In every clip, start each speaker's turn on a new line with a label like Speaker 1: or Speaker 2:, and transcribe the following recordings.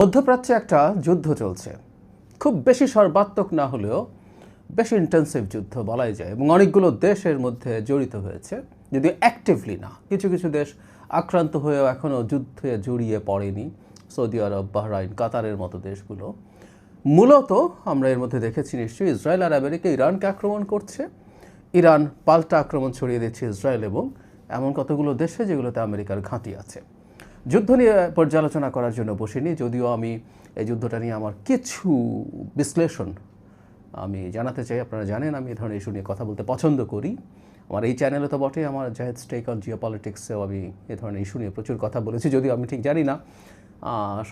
Speaker 1: মধ্যপ্রাচ্যে একটা যুদ্ধ চলছে, খুব বেশি সর্বাত্মক না হলেও বেশি ইন্টেন্সিভ যুদ্ধ বলাই যায়, এবং অনেকগুলো দেশের মধ্যে জড়িত হয়েছে, যদিও অ্যাক্টিভলি না। কিছু কিছু দেশ আক্রান্ত হয়েও এখনও যুদ্ধে জড়িয়ে পড়েনি, সৌদি আরব, বাহরাইন, কাতারের মতো দেশগুলো। মূলত আমরা এর মধ্যে দেখেছি নিশ্চয়ই ইসরায়েল আর আমেরিকা ইরানকে আক্রমণ করছে, ইরান পাল্টা আক্রমণ ছড়িয়ে দিচ্ছে ইসরায়েল এবং এমন কতগুলো দেশে যেগুলোতে আমেরিকার ঘাঁটি আছে। যুদ্ধ নিয়ে পর্যালোচনা করার জন্য বসিনি, যদিও আমি এই যুদ্ধটা নিয়ে আমার কিছু বিশ্লেষণ আমি জানাতে চাই। আপনারা জানেন আমি এই ধরনের ইস্যু নিয়ে কথা বলতে পছন্দ করি। আমার এই চ্যানেলে তো বটে, আমার জাহেদস টেক অন জিওপলিটিক্সেও আমি এই ধরনের ইস্যু নিয়ে প্রচুর কথা বলেছি, যদিও আমি ঠিক জানি না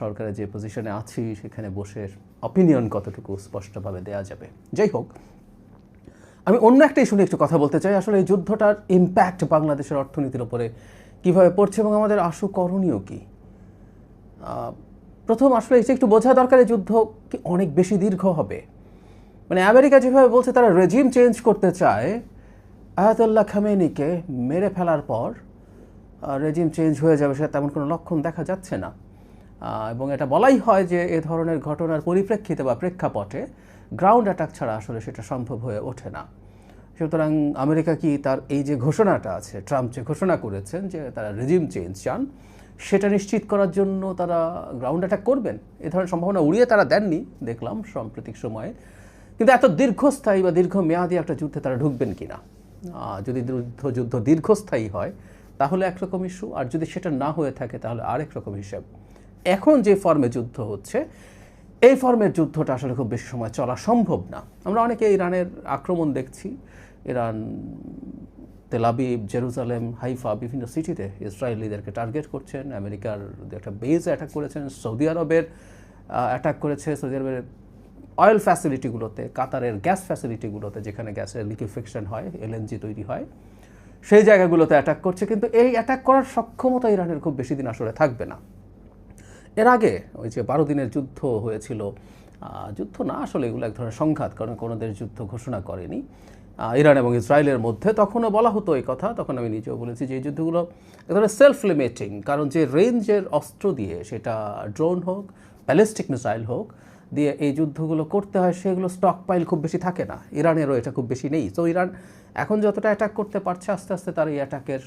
Speaker 1: সরকারের যে পজিশনে আছি সেখানে বসে অপিনিয়ন কতটুকু স্পষ্টভাবে দেওয়া যাবে। যাই হোক, আমি অন্য একটা ইস্যু নিয়ে একটু কথা বলতে চাই। আসলে এই যুদ্ধটার ইম্প্যাক্ট বাংলাদেশের অর্থনীতির উপরে কীভাবে পড়ছে এবং আমাদের আশু করণীয় কী। প্রথম আসলে এটা একটু বোঝা দরকার, এই যুদ্ধ কি অনেক বেশি দীর্ঘ হবে। মানে আমেরিকা যেভাবে বলছে তারা রেজিম চেঞ্জ করতে চায়, আয়াতুল্লাহ খামেনিকে মেরে ফেলার পর রেজিম চেঞ্জ হয়ে যাবে, সেটা তেমন কোনো লক্ষণ দেখা যাচ্ছে না। এবং এটা বলাই হয় যে এ ধরনের ঘটনার পরিপ্রেক্ষিতে বা প্রেক্ষাপটে গ্রাউন্ড অ্যাটাক ছাড়া আসলে সেটা সম্ভব হয়ে ওঠে না। সুতরাং আমেরিকা কি তার এই যে ঘোষণাটা আছে, ট্রাম্প যে ঘোষণা করেছেন যে তারা রেজিম চেঞ্জ চান, সেটা নিশ্চিত করার জন্য তারা গ্রাউন্ড অ্যাটাক করবেন, এ ধরনের সম্ভাবনা উড়িয়ে তারা দেননি দেখলাম সাম্প্রতিক সময়ে। কিন্তু এত দীর্ঘস্থায়ী বা দীর্ঘমেয়াদী একটা যুদ্ধে তারা ঢুকবেন কি না। যদি যুদ্ধ দীর্ঘস্থায়ী হয় তাহলে একরকম ইস্যু, আর যদি সেটা না হয়ে থাকে তাহলে আরেক রকম হিসাব। এখন যে ফর্মে যুদ্ধ হচ্ছে, এই ফর্মের যুদ্ধটা আসলে খুব বেশি সময় চলা সম্ভব না। আমরা অনেকে ইরানের আক্রমণ দেখছি, Iran Tel Aviv, Jerusalem, Haifa বিভিন্ন সিটিতে ইসরায়েলিদেরকে টার্গেট করছেন, আমেরিকার একটা বেজ অ্যাটাক করেছেন, সৌদি আরবের অ্যাটাক করেছে, সৌদি আরবের অয়েল ফ্যাসিলিটিগুলোতে, কাতারের গ্যাস ফ্যাসিলিটিগুলোতে যেখানে গ্যাসের লিকুইফিকেশন হয়, এলএনজি তৈরি হয়, সেই জায়গাগুলোতে অ্যাটাক করছে। কিন্তু এই অ্যাটাক করার সক্ষমতা ইরানের খুব বেশি দিন আসলে থাকবে না। এর আগে ওই যে 12 দিনের যুদ্ধ হয়েছিল, যুদ্ধ না আসলে এগুলো এক ধরনের সংঘাত, কারণ কোনো দেশ যুদ্ধ ঘোষণা করেনি ইরান এবং ইসরায়েলের মধ্যে। তখনও বলা হতো এই কথা, তখন আমি নিজেও বলেছি যে এই যুদ্ধগুলো এক ধরনের সেলফ লিমিটিং, কারণ যে রেঞ্জের অস্ত্র দিয়ে, সেটা ড্রোন হোক, ব্যালিস্টিক মিসাইল হোক, দিয়ে এই যুদ্ধগুলো করতে হয়, সেগুলো স্টক পাইল খুব বেশি থাকে না। ইরানেরও এটা খুব বেশি নেই। তো ইরান এখন যতটা অ্যাটাক করতে পারছে, আস্তে আস্তে তার এই অ্যাটাকের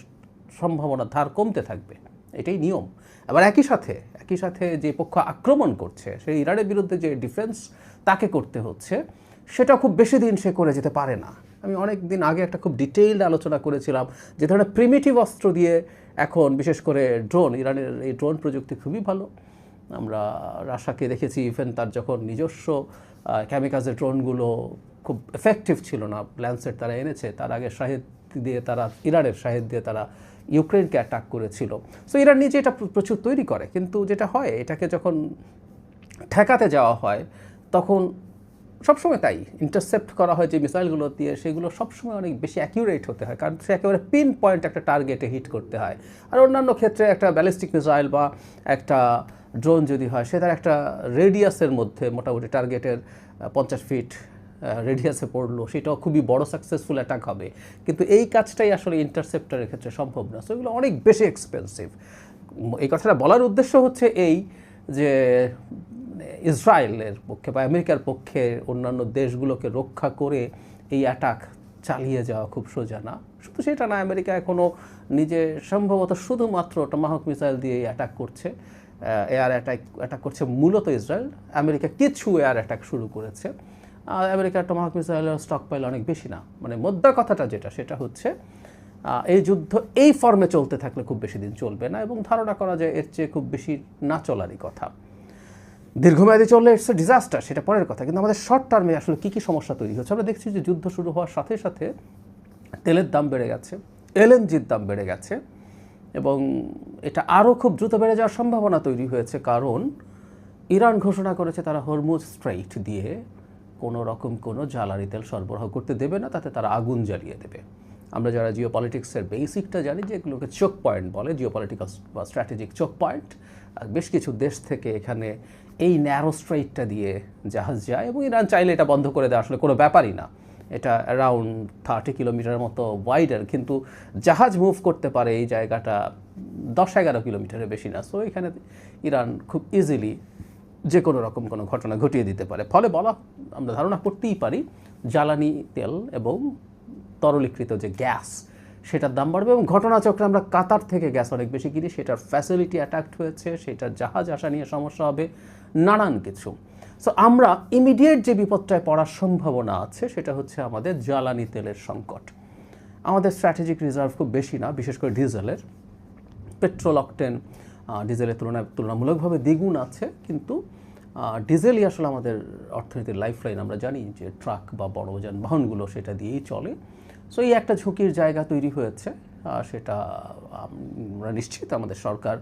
Speaker 1: সম্ভাবনা ধার কমতে থাকবে, এটাই নিয়ম। আবার একই সাথে যে পক্ষ আক্রমণ করছে, সেই ইরানের বিরুদ্ধে যে ডিফেন্স তাকে করতে হচ্ছে, সেটা খুব বেশি দিন সে করে যেতে পারে না। আমি অনেক দিন আগে একটা খুব ডিটেইলড আলোচনা করেছিলাম যে ধরনের প্রিমিটিভ অস্ত্র দিয়ে এখন, বিশেষ করে ড্রোন, ইরানের এই ড্রোন প্রযুক্তি খুবই ভালো। আমরা রাশাকে দেখেছি, ইভেন তার যখন নিজস্ব ক্যামিকাজের ড্রোনগুলো খুব এফেক্টিভ ছিল না, ল্যান্সেট তারা এনেছে, তার আগে ইরানের শাহেদ দিয়ে তারা ইউক্রেনকে অ্যাটাক করেছিল। সো ইরান নিজে এটা প্রচুর তৈরি করে, কিন্তু যেটা হয়, এটাকে যখন ঠেকাতে যাওয়া হয় তখন সবসময় তাই ইন্টারসেপ্ট করা হয় যে মিসাইলগুলো দিয়ে, সেগুলো সবসময় অনেক বেশি অ্যাকিউরেট হতে হয়, কারণ সে একেবারে পিন পয়েন্ট একটা টার্গেটে হিট করতে হয়। আর অন্যান্য ক্ষেত্রে একটা ব্যালিস্টিক মিসাইল বা একটা ড্রোন যদি হয়, সে তার একটা রেডিয়াসের মধ্যে, মোটামুটি টার্গেটের 50 ফিট রেডিয়াসে পড়লো, সেটাও খুবই বড় সাকসেসফুল অ্যাটাক হবে। কিন্তু এই কাজটাই আসলে ইন্টারসেপ্টারের ক্ষেত্রে সম্ভব না। সো এগুলো অনেক বেশি এক্সপেন্সিভ। এই কথাটা বলার উদ্দেশ্য হচ্ছে এই যে ইসরায়েলের পক্ষে বা আমেরিকার পক্ষে অন্যান্য দেশগুলোকে রক্ষা করে এই অ্যাটাক চালিয়ে যাওয়া খুব সোজা না। শুধু সেটা না, আমেরিকা এখনও নিজে সম্ভবত শুধুমাত্র টমাহক মিসাইল দিয়ে অ্যাটাক করছে, এয়ার অ্যাটাক করছে মূলত ইসরায়েল। আমেরিকা কিছু এয়ার অ্যাটাক শুরু করেছে। আমেরিকার টমাহক মিসাইলের স্টক পাইল অনেক বেশি না। মানে মোদ্দা কথাটা যেটা, সেটা হচ্ছে এই যুদ্ধ এই ফর্মে চলতে থাকলে খুব বেশি দিন চলবে না, এবং ধারণা করা যায় এর চেয়ে খুব বেশি না চলারই কথা। দীর্ঘমেয়াদী চললে ইটস এ ডিজাস্টার, সেটা পরের কথা। কিন্তু আমাদের শর্ট টার্মে আসলে কী কী সমস্যা তৈরি হচ্ছে আমরা দেখছি যে যুদ্ধ শুরু হওয়ার সাথে সাথে তেলের দাম বেড়ে গেছে, এলএনজির দাম বেড়ে গেছে, এবং এটা আরও খুব দ্রুত বেড়ে যাওয়ার সম্ভাবনা তৈরি হয়েছে, কারণ ইরান ঘোষণা করেছে তারা হরমুজ স্ট্রেইট দিয়ে কোনো রকম কোনো জ্বালানি তেল সরবরাহ করতে দেবে না, তাতে তারা আগুন জ্বালিয়ে দেবে। আমরা যারা জিওপলিটিক্সের বেসিকটা জানি, যে এগুলোকে চোক পয়েন্ট বলে, জিওপলিটিক্যাল বা স্ট্র্যাটেজিক চোক পয়েন্ট। বেশ কিছু দেশ থেকে এখানে এই ন্যারো স্ট্রেইটটা দিয়ে জাহাজ যায়, এবং ইরান চাইলে এটা বন্ধ করে দেওয়া আসলে কোনো ব্যাপারই না। এটা অ্যারাউন্ড 30 কিলোমিটার মতো ওয়াইডার, কিন্তু জাহাজ মুভ করতে পারে এই জায়গাটা 10-11 কিলোমিটারের বেশি না। সো এখানে ইরান খুব ইজিলি যে কোনো রকম কোনো ঘটনা ঘটিয়ে দিতে পারে। ফলে আমরা ধারণা করতেই পারি জ্বালানি তেল এবং তরলীকৃত যে গ্যাস সেটার দাম বাড়বে। এবং ঘটনাচক্রে আমরা কাতার থেকে গ্যাস অনেক বেশি কিনি, সেটার ফ্যাসিলিটি অ্যাটাক্ট হয়েছে, সেটার জাহাজ আসা নিয়ে সমস্যা হবে, নানান কিছু। সো আমরা ইমিডিয়েট যে বিপদটায় পড়ার সম্ভাবনা আছে সেটা হচ্ছে আমাদের জ্বালানি তেলের সংকট। আমাদের স্ট্র্যাটেজিক রিজার্ভ খুব বেশি না, বিশেষ করে ডিজেলের। পেট্রোল অকটেন ডিজেলের তুলনামূলকভাবে দ্বিগুণ আছে, কিন্তু ডিজেলই আসলে আমাদের অর্থনীতির লাইফলাইন। আমরা জানি যে ট্রাক বা বড় যানবাহনগুলো সেটা দিয়েই চলে। সো এই একটা ঝুঁকির জায়গা তৈরি হয়েছে, সেটা আমরা নিশ্চিত আমাদের সরকার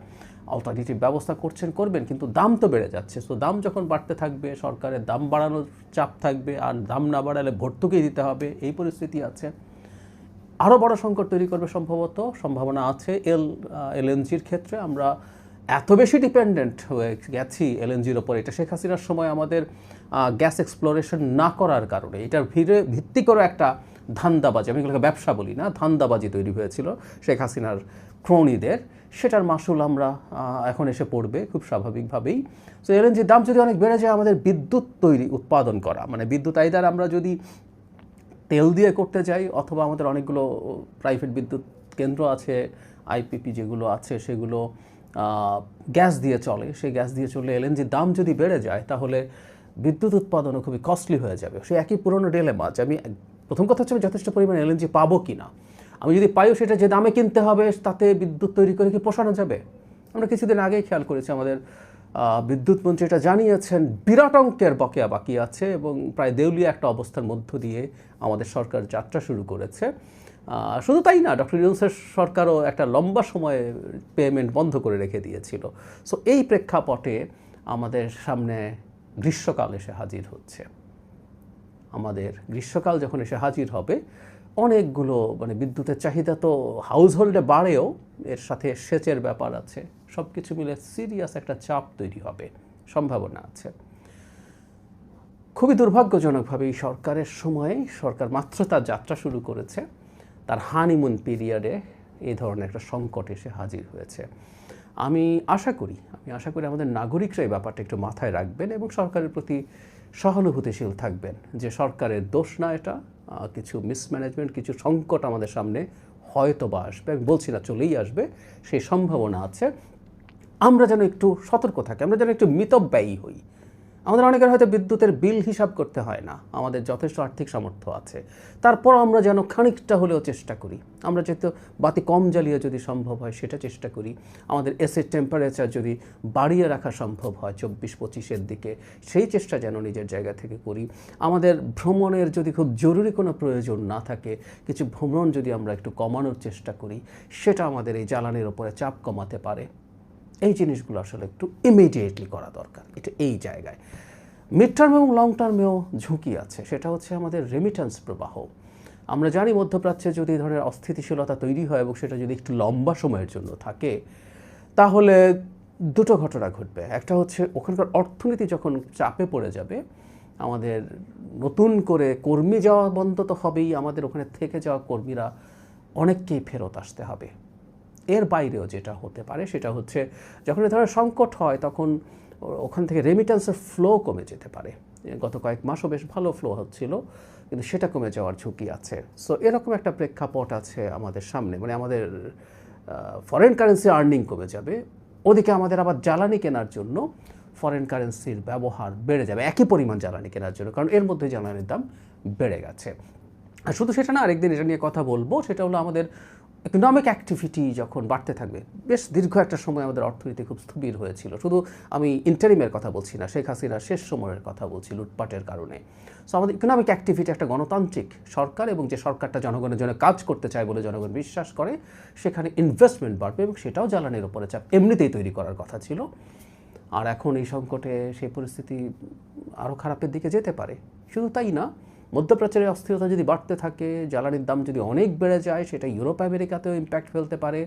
Speaker 1: অল্টারনেটিভ ব্যবস্থা করবেন, কিন্তু দাম তো বেড়ে যাচ্ছে। সো দাম যখন বাড়তে থাকবে, সরকারের দাম বাড়ানোর চাপ থাকবে, আর দাম না বাড়ালে ভর্তুকি দিতে হবে, এই পরিস্থিতি আছে। আরও বড় সংকট তৈরি করবে সম্ভাবনা আছে এলএনজির ক্ষেত্রে। আমরা এত বেশি ডিপেন্ডেন্ট হয়ে গেছি এলএনজির ওপর, এটা শেখ হাসিনার সময় আমাদের গ্যাস এক্সপ্লোরেশন না করার কারণে, এটার ভিত্তি করে একটা ধান্দাবাজি, আমি এগুলোকে ব্যবসা বলি না, ধান্দাবাজি তৈরি হয়েছিল শেখ হাসিনার ক্রোনিদের। সেটার মাসুল আমরা এখন এসে পড়বে খুব স্বাভাবিকভাবেই। সো এলএনজির দাম যদি অনেক বেড়ে যায়, আমাদের বিদ্যুৎ উৎপাদন করা, মানে বিদ্যুৎ আইদার আমরা যদি তেল দিয়ে করতে যাই, অথবা আমাদের অনেকগুলো প্রাইভেট বিদ্যুৎ কেন্দ্র আছে, আইপিপি যেগুলো আছে সেগুলো গ্যাস দিয়ে চলে, সেই গ্যাস দিয়ে চলে এলএনজির দাম যদি বেড়ে যায়, তাহলে বিদ্যুৎ উৎপাদনও খুবই কস্টলি হয়ে যাবে। সেই একই পুরনো ডিলেমা যে আমি প্রথম কথা হচ্ছে যথেষ্ট পরিমাণে এলএনজি পাবো কি না, আমি যদি পাইও সেটা যে দামে কিনতে হবে, তাতে বিদ্যুৎ তৈরি করে কি পোষানো যাবে। আমরা কিছুদিন আগেই খেয়াল করেছি আমাদের বিদ্যুৎ মন্ত্রী এটা জানিয়েছেন, বিরাট অঙ্কের বকেয়া বাকি আছে এবং প্রায় দেউলিয়া একটা অবস্থার মধ্য দিয়ে আমাদের সরকার যাত্রা শুরু করেছে। শুধু তাই না, ডক্টর ইউনূসের সরকারও একটা লম্বা সময়ে পেমেন্ট বন্ধ করে রেখে দিয়েছিল। সো এই প্রেক্ষাপটে আমাদের সামনে গ্রীষ্মকাল এসে হাজির হচ্ছে। আমাদের গ্রীষ্মকাল যখন এসে হাজির হবে, অনেকগুলো মানে বিদ্যুতের চাহিদা তো হাউস হোল্ডে বাড়েও, এর সাথে সেচের ব্যাপার আছে, সব কিছু মিলে সিরিয়াস একটা চাপ তৈরি হবে, সম্ভাবনা আছে। খুবই দুর্ভাগ্যজনকভাবে এই সরকারের সময়ে, সরকার মাত্র তার যাত্রা শুরু করেছে, তার হানিমুন পিরিয়ডে এই ধরনের একটা সংকট এসে হাজির হয়েছে। আমি আশা করি আমাদের নাগরিকরা এই ব্যাপারটা একটু মাথায় রাখবেন এবং সরকারের প্রতি সহানুভূতিশীল থাকবেন যে সরকারের দোষ না এটা, কিছু মিসম্যানেজমেন্ট, কিছু সংকট আমাদের সামনে হয়তো বা আসবে, আমি বলছি না চলেই আসবে, সেই সম্ভাবনা আছে। আমরা যেন একটু সতর্ক থাকি, আমরা যেন একটু মিতব্যয়ী হই। আমাদের অনেকের হয়তো বিদ্যুতের বিল হিসাব করতে হয় না, আমাদের যথেষ্ট আর্থিক সামর্থ্য আছে, তারপর আমরা যেন খানিকটা হলেও চেষ্টা করি, আমরা যেহেতু বাতি কম জ্বালিয়ে যদি সম্ভব হয় সেটা চেষ্টা করি। আমাদের এসির টেম্পারেচার যদি বাড়িয়ে রাখা সম্ভব হয় 24-25-এর দিকে, সেই চেষ্টা যেন নিজের জায়গা থেকে করি। আমাদের ভ্রমণের যদি খুব জরুরি কোনো প্রয়োজন না থাকে, কিছু ভ্রমণ যদি আমরা একটু কমানোর চেষ্টা করি, সেটা আমাদের এই জ্বালানির ওপরে চাপ কমাতে পারে। এই জিনিসগুলো আসলে একটু ইমিডিয়েটলি করা দরকার। এটা এই জায়গায় মিড টার্ম এবং লং টার্মেও ঝুঁকি আছে, সেটা হচ্ছে আমাদের রেমিটেন্স প্রবাহ। আমরা জানি মধ্যপ্রাচ্যে যদি এই ধরনের অস্থিতিশীলতা তৈরি হয় এবং সেটা যদি একটু লম্বা সময়ের জন্য থাকে, তাহলে দুটো ঘটনা ঘটবে। একটা হচ্ছে ওখানকার অর্থনীতি যখন চাপে পড়ে যাবে, আমাদের নতুন করে কর্মী যাওয়া বন্ধ তো হবেই, আমাদের ওখানে থেকে যাওয়া কর্মীরা অনেককেই ফেরত আসতে হবে। এর বাইরেও যেটা হতে পারে সেটা হচ্ছে যখন এ ধরনের সংকট হয়, তখন ওখান থেকে রেমিটেন্সের ফ্লো কমে যেতে পারে। গত কয়েক মাসও বেশ ভালো ফ্লো হচ্ছিল, কিন্তু সেটা কমে যাওয়ার ঝুঁকি আছে। সো এরকম একটা প্রেক্ষাপট আছে আমাদের সামনে, মানে আমাদের ফরেন কারেন্সি আর্নিং কমে যাবে, ওদিকে আমাদের আবার জ্বালানি কেনার জন্য ফরেন কারেন্সির ব্যবহার বেড়ে যাবে একই পরিমাণ জ্বালানি কেনার জন্য, কারণ এর মধ্যে জ্বালানির দাম বেড়ে গেছে। আর শুধু সেটা না, আরেকদিন এটা নিয়ে কথা বলবো, সেটা হলো আমাদের ইকোনমিক অ্যাক্টিভিটি যখন বাড়তে থাকবে। বেশ দীর্ঘ একটা সময় আমাদের অর্থনীতি খুব স্থবির হয়েছিল, শুধু আমি ইন্টারিমের কথা বলছি না, শেখ হাসিনার শেষ সময়ের কথা বলছি, লুটপাটের কারণে। সো আমাদের ইকোনমিক অ্যাক্টিভিটি, একটা গণতান্ত্রিক সরকার এবং যে সরকারটা জনগণের জন্য কাজ করতে চায় বলে জনগণ বিশ্বাস করে, সেখানে ইনভেস্টমেন্ট বাড়বে এবং সেটাও জ্বালানির উপরে চাপ এমনিতেই তৈরি করার কথা ছিল। আর এখন এই সংকটে সেই পরিস্থিতি আরও খারাপের দিকে যেতে পারে। শুধু তাই না, মধ্যপ্রাচ্যের অস্থিরতা যদি বাড়তে থাকে, জ্বালানির দাম যদি অনেক বেড়ে যায়, সেটা ইউরোপ আমেরিকাতেও ইম্প্যাক্ট ফেলতে পারে।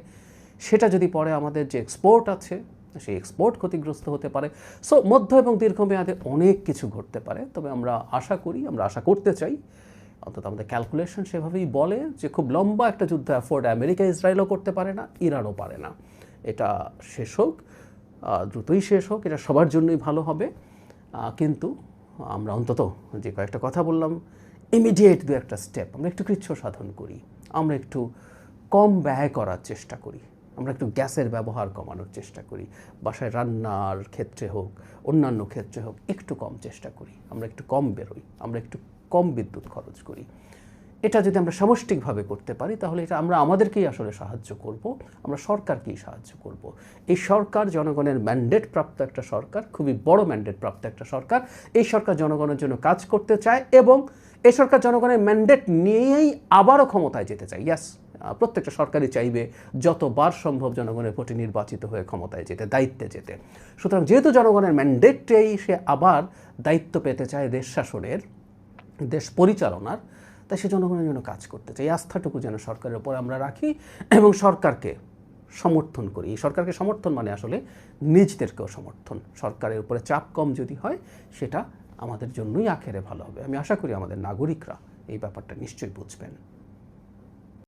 Speaker 1: সেটা যদি পরে আমাদের যে এক্সপোর্ট আছে, সেই এক্সপোর্ট ক্ষতিগ্রস্ত হতে পারে। সো মধ্য এবং দীর্ঘমেয়াদে অনেক কিছু ঘটতে পারে। তবে আমরা আশা করতে চাই, অন্তত আমাদের ক্যালকুলেশন সেভাবেই বলে যে খুব লম্বা একটা যুদ্ধ অ্যাফোর্ড আমেরিকা ইসরায়েলও করতে পারে না, ইরানও পারে না। এটা শেষ হোক, দ্রুতই শেষ হোক, এটা সবার জন্যই ভালো হবে। কিন্তু আমরা অন্তত যে কয়েকটা কথা বললাম, ইমিডিয়েট দু একটা স্টেপ আমরা একটু কৃচ্ছ সাধন করি, আমরা একটু কম ব্যয় করার চেষ্টা করি, আমরা একটু গ্যাসের ব্যবহার কমানোর চেষ্টা করি, বাসায় রান্নার ক্ষেত্রে হোক অন্যান্য ক্ষেত্রে হোক একটু কম চেষ্টা করি, আমরা একটু কম বেরোই, আমরা একটু কম বিদ্যুৎ খরচ করি। এটা যদি আমরা সামষ্টিকভাবে করতে পারি তাহলে এটা আমরা আমাদেরকেই আসলে সাহায্য করব, আমরা সরকারকেই সাহায্য করব। এই সরকার জনগণের ম্যান্ডেট প্রাপ্ত একটা সরকার, খুবই বড় ম্যান্ডেট প্রাপ্ত একটা সরকার। এই সরকার জনগণের জন্য কাজ করতে চায় এবং এই সরকার জনগণের ম্যান্ডেট নিয়েই আবারও ক্ষমতায় যেতে চায়। ইয়াস, প্রত্যেকটা সরকারই চাইবে যতবার সম্ভব জনগণের ভোটে নির্বাচিত হয়ে ক্ষমতায় যেতে, দায়িত্বে যেতে। সুতরাং যেহেতু জনগণের ম্যান্ডেটটাই সে আবার দায়িত্ব পেতে চায় দেশ শাসনের, দেশ পরিচালনার, তাই সে জনগণের জন্য কাজ করতে চাই। এই আস্থাটুকু যেন সরকারের উপর আমরা রাখি এবং সরকারকে সমর্থন করি। এই সরকারকে সমর্থন মানে আসলে নিজদেরকেও সমর্থন। সরকারের উপরে চাপ কম যদি হয় সেটা আমাদের জন্যই আখেরে ভালো হবে। আমি আশা করি আমাদের নাগরিকরা এই ব্যাপারটা নিশ্চয়ই বুঝবেন।